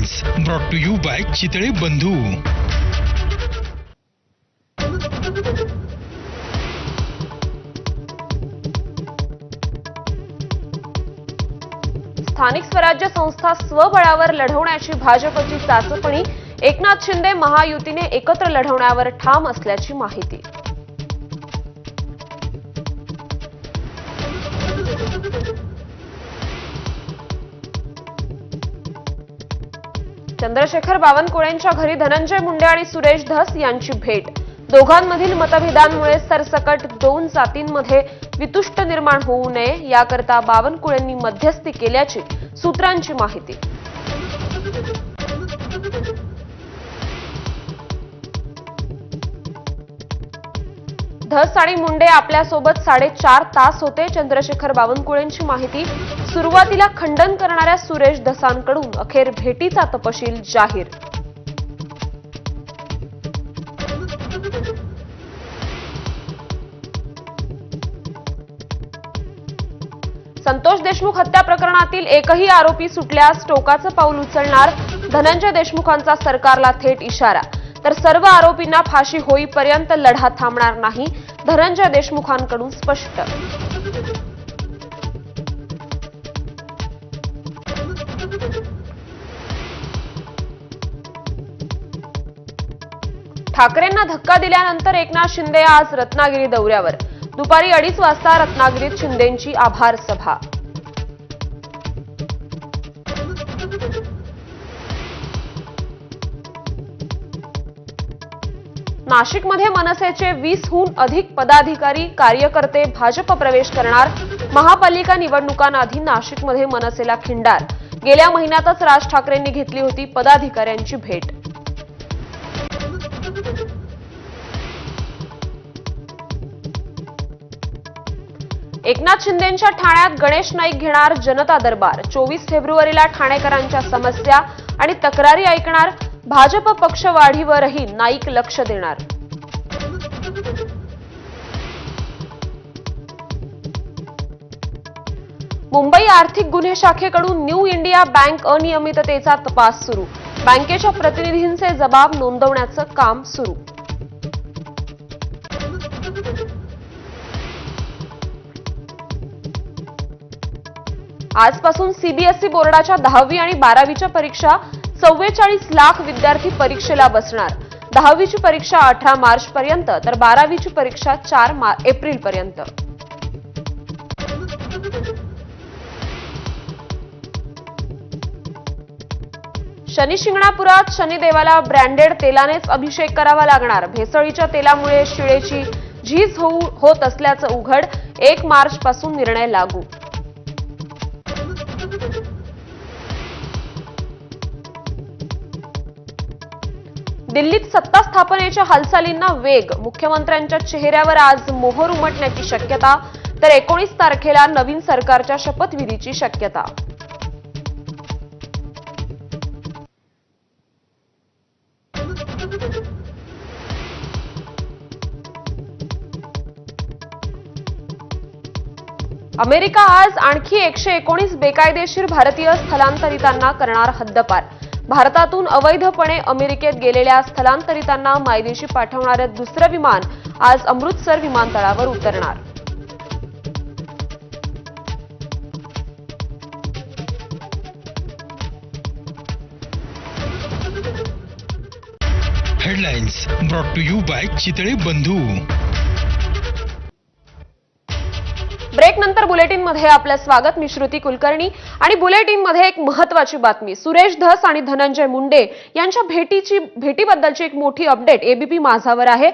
Headlines brought to you by Chitale Bandhu. स्थानिक स्वराज्य संस्था स्वबळावर लढवण्याची भाजपची चाचपणी. एकनाथ शिंदे महायुतीने एकत्र लढवण्यावर ठाम असल्याची माहिती. चंद्रशेखर बावनकुळेंच्या घरी धनंजय मुंडे आणि सुरेश धस यांची भेट. दोघांमधील मतभेदांमुळे सरसकट दोन जातींमध्ये वितुष्ट निर्माण होऊ नये याकरता बावनकुळेंनी मध्यस्थी केल्याची सूत्रांची माहिती. धस आणि मुंडे आपल्यासोबत 4.5 तास होते. चंद्रशेखर बावनकुळेंची माहिती. सुरुवातीला खंडन करणाऱ्या सुरेश धसांकडून अखेर भेटीचा तपशील जाहीर. संतोष देशमुख हत्या प्रकरणातील एकही आरोपी सुटल्यास टोकाचं पाऊल उचलणार. धनंजय देशमुखांचा सरकारला थेट इशारा. तर सर्व आरोपींना फाशी होईपर्यंत लढा थांबणार नाही. धनंजय देशमुखांकडून स्पष्ट. ठाकरेंना धक्का दिल्यानंतर एकनाथ शिंदे आज रत्नागिरी दौऱ्यावर. दुपारी 2:30 वाजता रत्नागिरीत शिंदेंची आभार सभा. नाशिकमध्ये मनसेचे 20हून अधिक पदाधिकारी कार्यकर्ते भाजप प्रवेश करणार. महापालिका निवडणुकांआधी नाशिकमध्ये मनसेला खिंडार. गेल्या महिन्यातच राज ठाकरेंनी घेतली होती पदाधिकाऱ्यांची भेट. एकनाथ शिंदेंच्या ठाण्यात गणेश नाईक घेणार जनता दरबार. 24 फेब्रुवारीला ठाणेकरांच्या समस्या आणि तक्रारी ऐकणार. भाजप पक्षवाढीवरही नाईक लक्ष देणार. मुंबई आर्थिक गुन्हे शाखेकडून न्यू इंडिया बँक अनियमिततेचा तपास सुरू. बँकेच्या प्रतिनिधींचे जबाब नोंदवण्याचं काम सुरू. आजपासून सीबीएसई बोर्डाच्या 10वी आणि 12वीच्या परीक्षा. 44 लाख विद्यार्थी परीक्षेला बसणार. 10वीची परीक्षा 18 मार्च पर्यंत तर 12वीची परीक्षा 4 एप्रिल पर्यंत. शनी शिंगणापुरात शनिदेवाला ब्रँडेड तेलानेच अभिषेक करावा लागणार. भेसळीच्या तेलामुळे शिळेची झीज होत असल्याचं उघड. 1 मार्च पासून निर्णय लागू. दिल्लीत सत्ता स्थापनेच्या हालचालींना वेग. मुख्यमंत्र्यांच्या चेहऱ्यावर आज मोहर उमटण्याची शक्यता. तर 19 तारखेला नवीन सरकारच्या शपथविधीची शक्यता. अमेरिका आज आणखी 119 बेकायदेशीर भारतीय स्थलांतरितांना करणार हद्दपार. भारतातून अवैधपणे अमेरिकेत गेलेल्या स्थलांतरितांना मायदेशी पाठवणारं दुसरं विमान आज अमृतसर विमानतळावर उतरणार. Headlines brought to you by Chitale Bandhu. Break नंतर बुलेटिनमध्ये आपलं स्वागत. मी श्रुती कुलकर्णी आणि बुलेटिनमध्ये एक महत्त्वाची बातमी. सुरेश धस आणि धनंजय मुंडे यांच्या भेटीबद्दलची एक मोठी अपडेट एबीपी माझावर आहे.